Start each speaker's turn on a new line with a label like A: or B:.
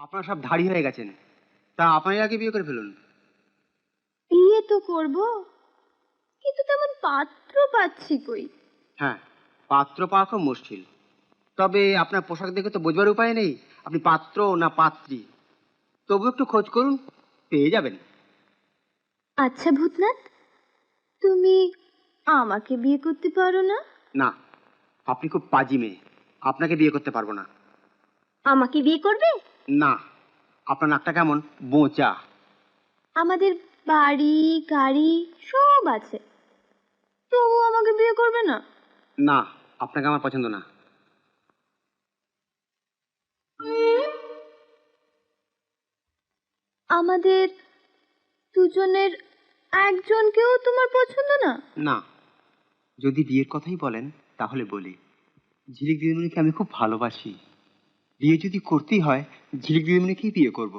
A: আপনারা সব ধাড়ি হয়ে গেছেন, তা আপনারই আগে বিয়ে করে ফেলুন।
B: বিয়ে তো করব, কিন্তু তেমন পাত্র পাচ্ছি কই।
A: হ্যাঁ, পাত্র পাওয়া খুব মুশকিল। তবে আপনার পোশাক দেখে তো বোঝবার উপায় নেই আপনি পাত্র না পাত্রী। তবু একটু খোঁজ করুন, পেয়ে যাবেন।
B: আচ্ছা ভূতনাথ, তুমি আমাকে বিয়ে করতে পারো না?
A: না, আপনি খুব পাজি মেয়ে, আপনাকে বিয়ে করতে পারবো না।
B: আমাকে বিয়ে করবে?
A: না, আপনার নাকটা কেমন বোঁচা।
B: আমাদের বাড়ি গাড়ি সব আছে, তবু আমাকে বিয়ে করবে না?
A: না, আপনাকে আমার পছন্দ না।
B: আমাদের দুজনের একজনকেও তোমার পছন্দ না?
A: না, যদি বিয়ের কথাই বলেন তাহলে বলি, ঝিলিক দিদিমণিকে আমি খুব ভালোবাসি। বিয়ে যদি করতেই হয় ঝিলিক দিদিমণিকেই বিয়ে করব।